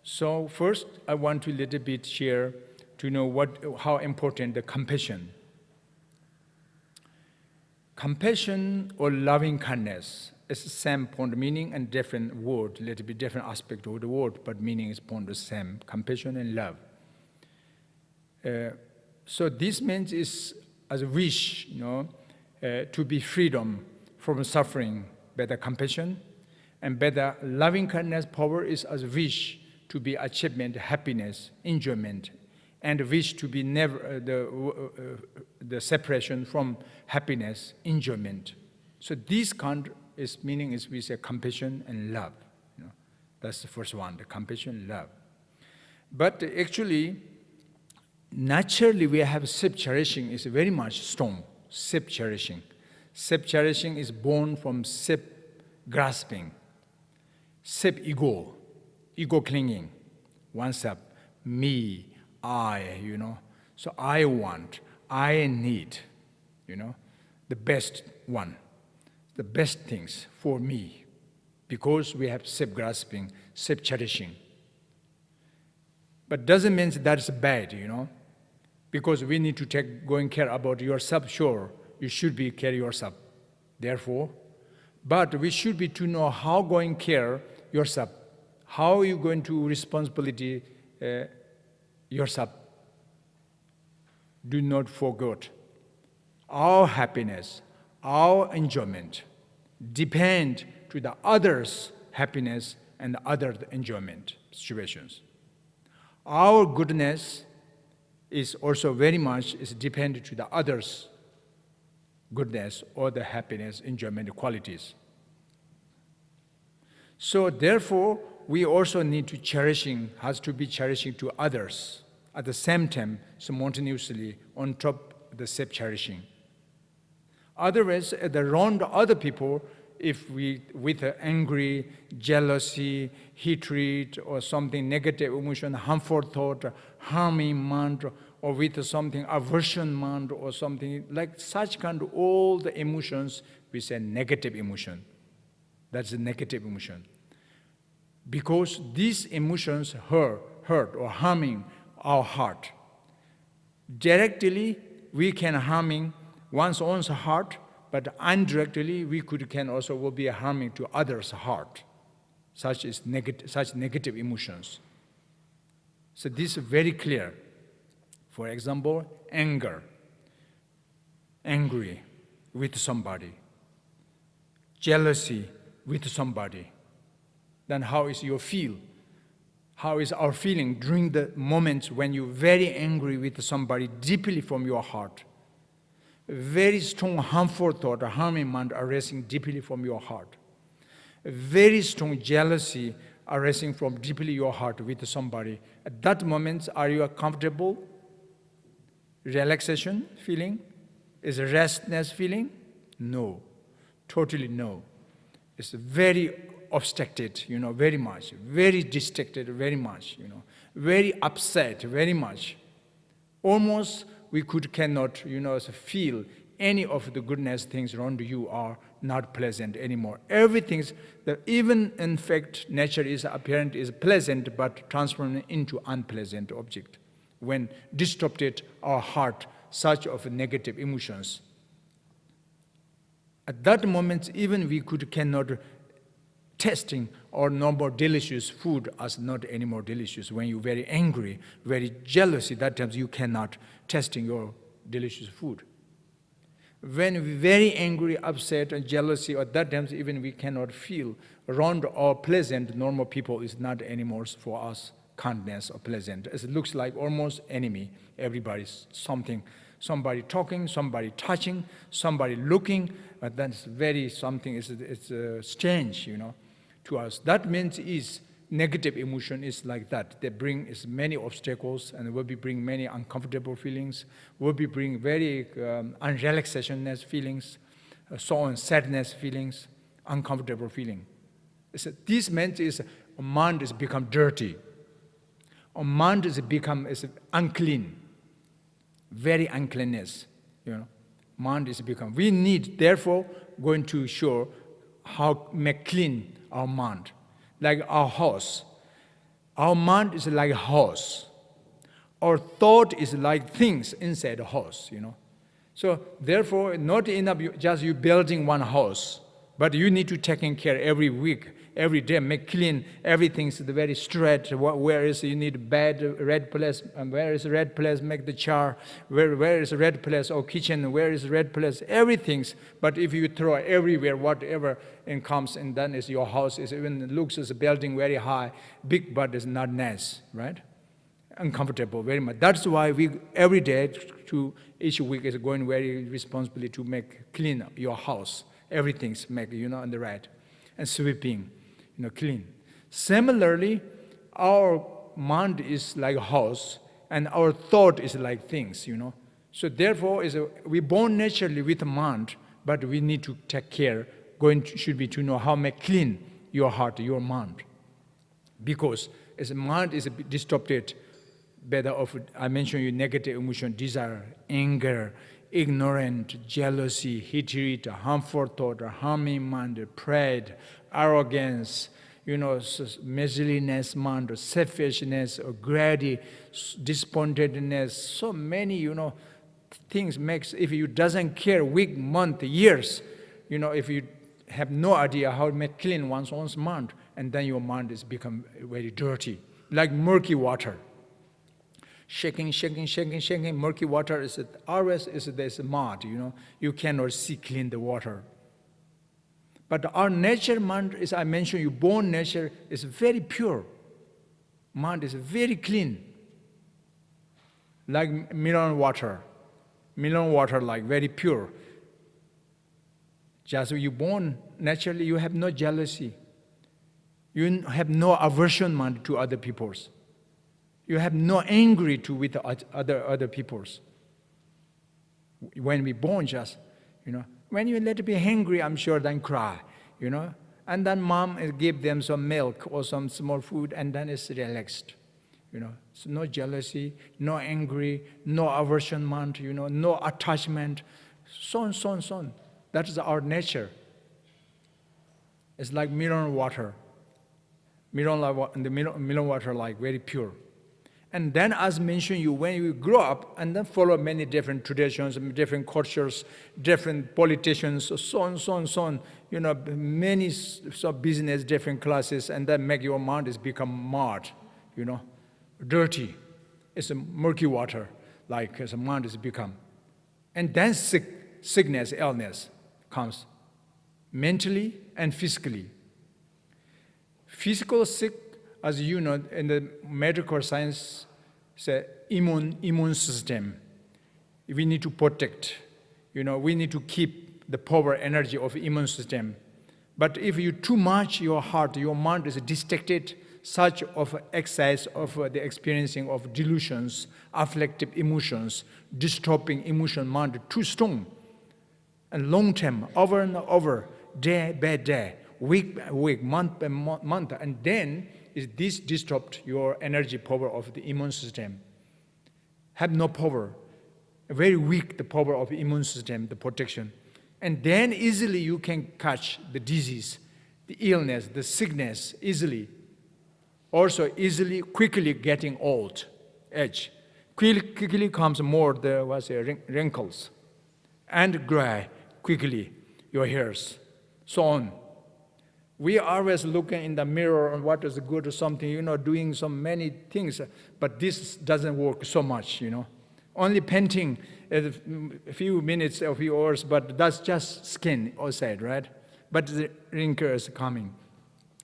So first, I want to a little bit share to know how important the compassion. Compassion or loving kindness is the same point meaning and different word, a little bit different aspect of the word, but meaning is point the same. Compassion and love. So this means is as a wish, to be freedom from suffering, better compassion, and better loving kindness power is as a wish to be achievement, happiness, enjoyment, and wish to be never the separation from happiness, enjoyment. So this kind is meaning is we say compassion and love. That's the first one, the compassion, love. But actually, naturally we have self-cherishing is very much strong, self-cherishing. Self-cherishing is born from self-grasping, self-ego, ego clinging, oneself, me, I, So I want, I need, the best one, the best things for me, because we have self-grasping, self-cherishing. But doesn't mean that's bad, because we need to going care about yourself, sure, you should be care yourself, therefore, but we should be to know how going care yourself, how you going to responsibility yourself. Do not forget, our happiness, our enjoyment depend to the others' happiness and other enjoyment situations. Our goodness is also very much is dependent to the others' goodness or the happiness, enjoyment qualities. So therefore, we also need to has to be cherishing to others at the same time, simultaneously on top of the self-cherishing. Otherwise, around other people, if we, with angry, jealousy, hatred, or something negative emotion, harmful thought, harming mind, or with something aversion mind, or something like such kind of all the emotions, we say negative emotion. That's a negative emotion. Because these emotions hurt or harming our heart. Directly, we can harming one's own heart, but indirectly, we can also will be harming to others' heart, such negative emotions. So this is very clear. For example, anger, angry with somebody, jealousy with somebody. Then how is your feel? How is our feeling during the moments when you're very angry with somebody deeply from your heart? Very strong harmful thought or harming mind arising deeply from your heart. Very strong jealousy arising from deeply your heart with somebody. At that moment, are you comfortable? Relaxation feeling? Is a restness feeling? No. Totally no. It's very obstructed, very much. Very distracted, very much, Very upset, very much. Almost we cannot, feel any of the goodness things around you are not pleasant anymore. Everything, even in fact, nature is apparent is pleasant, but transformed into unpleasant object. When disrupted our heart, such of negative emotions. At that moment, even we cannot tasting or no more delicious food as not any more delicious. When you're very angry, very jealous, that times you cannot tasting your delicious food. When we're very angry, upset, and jealousy, at that times even we cannot feel around or pleasant. Normal people is not anymore for us kindness or pleasant. It looks like almost enemy. Everybody's somebody talking, somebody touching, somebody looking. But that's very something. It's strange, to us. That means is negative emotion is like that. They bring many obstacles and will be bring many uncomfortable feelings. Will be bring very unrelaxationness feelings, so on sadness feelings, uncomfortable feeling. This means is mind is become dirty. Our mind is unclean, very uncleanness. Mind is become. We need therefore going to show how make clean our mind, like our house. Our mind is like a house. Our thought is like things inside a house, So therefore, not enough just you building one house, but you need to take care every week, every day, make clean, everything's very straight. Where is you need bed, red place, where is red place, make the char, where is red place, or kitchen, where is red place, everything's. But if you throw everywhere, whatever it comes, and then is your house, is even looks as a building very high, big, but it's not nice, right? Uncomfortable very much. That's why we every day to each week is going very responsibly to make clean your house. Everything's make on the right, and sweeping, clean. Similarly, our mind is like a house, and our thought is like things, So therefore, we born naturally with a mind, but we need to take care. Should be to know how to make clean your heart, your mind, because as a mind is distorted. I mentioned you negative emotion, desire, anger, ignorant, jealousy, hatred, harmful thought, harming mind, pride, arrogance, miserliness, mind, selfishness, or greedy, disappointedness. So many, things makes if you doesn't care week, month, years, if you have no idea how to make clean one's mind, and then your mind is become very dirty, like murky water. Shaking, murky water is always there's mud, you cannot see clean the water. But our nature mind is, I mentioned you, born nature is very pure. Mind is very clean. Like mineral water like very pure. Just you born naturally, you have no jealousy. You have no aversion mind to other people's. You have no angry with other people's. When we born just, when you let be hungry, I'm sure then cry, And then mom give them some milk or some small food, and then it's relaxed, So no jealousy, no angry, no aversion mind, no attachment, so on. That is our nature. It's like mineral water. Mineral water like very pure. And then, as mentioned, when you grow up and then follow many different traditions, different cultures, different politicians, so on, many business, different classes, and then make your mind is become mud, dirty. It's a murky water, like as a mind is become. And then sickness, illness comes, mentally and physically. Physical sick, as you know, in the medical science, say immune system. We need to protect. We need to keep the power, energy of immune system. But if you too much, your heart, your mind is distracted, such of excess of the experiencing of delusions, afflictive emotions, disturbing emotion, mind too strong, and long term, over and over, day by day, week by week, month by month, and then this disrupt your energy power of the immune system. Have no power, very weak the power of the immune system, the protection. And then easily you can catch the disease, the illness, the sickness easily. Also easily, quickly getting old, age. Quickly comes more the wrinkles. And gray, quickly, your hairs, so on. We are always looking in the mirror on what is good or something, doing so many things, but this doesn't work so much, Only painting a few minutes, a few hours, but that's just skin outside, right? But the wrinkle is coming.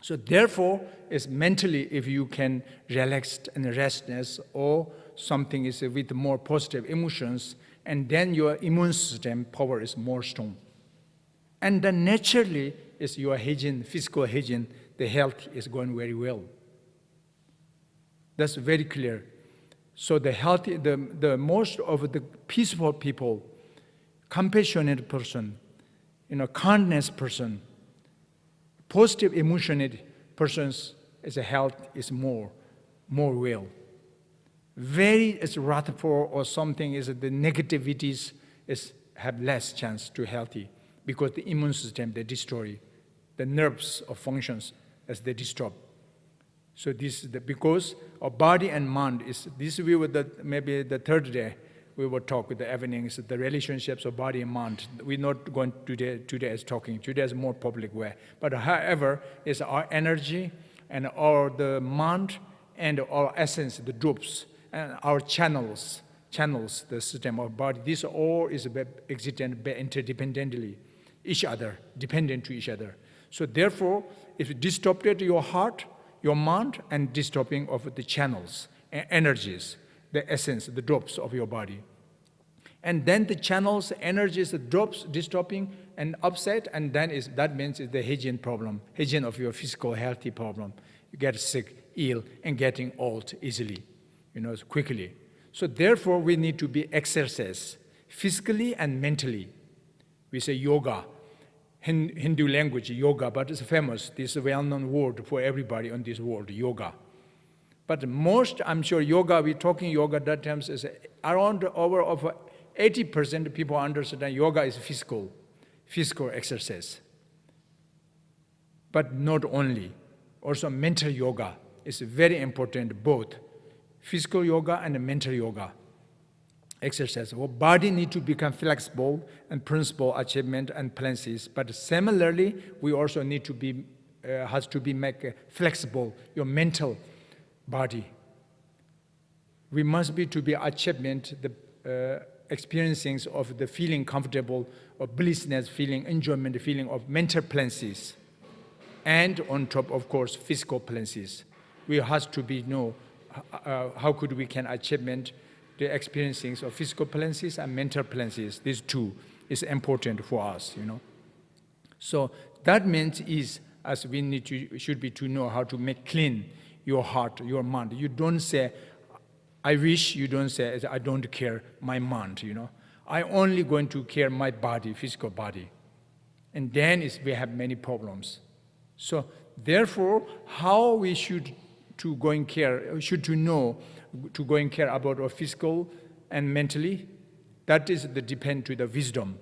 So therefore, it's mentally, if you can relax and restness or something is with more positive emotions, and then your immune system power is more strong. And then naturally, is your hygiene, physical hygiene, the health is going very well. That's very clear. So the healthy, the most of the peaceful people, compassionate person, kindness person, positive emotionate persons, as a health is more well. Very is wrathful or something is the negativities have less chance to healthy because the immune system they destroy. The nerves of functions as they disturb. So this is because our body and mind is, this we were maybe the third day, we will talk with the evenings, the relationships of body and mind. We're not going today as talking. Today is a more public way. But however, is our energy and the mind and our essence, the drops, and our channels, the system of body. This all is existent interdependently, each other, dependent to each other. So therefore, if you disrupted your heart, your mind, and disturbing of the channels, energies, the essence, the drops of your body. And then the channels, energies, the drops, disturbing and upset, and then that means it's the hygiene problem, hygiene of your physical healthy problem. You get sick, ill, and getting old easily, quickly. So therefore, we need to be exercise, physically and mentally. We say yoga, Hindu language, yoga, but it's famous. This is a well-known word for everybody on this world, yoga. But most, I'm sure, yoga, we're talking yoga that times is around over 80% of people understand yoga is physical exercise. But not only, also mental yoga is very important, both physical yoga and mental yoga exercise. Our body need to become flexible and principle achievement and plans. But similarly, we also need to be make flexible your mental body. We must be to be achievement the experiencing of the feeling comfortable, of blissness, feeling enjoyment, feeling of mental plans, and on top, of course, physical plans. We have to be know how could we can achievement the experiencing of physical plans and mental plans. These two is important for us, So that means as we should be to know how to make clean your heart, your mind. You don't say, I wish, you don't say, I don't care my mind, I only going to care my body, physical body. And then we have many problems. So therefore, how we should to go and care, should to know to go and care about our physical and mentally, that is the depend to the wisdom.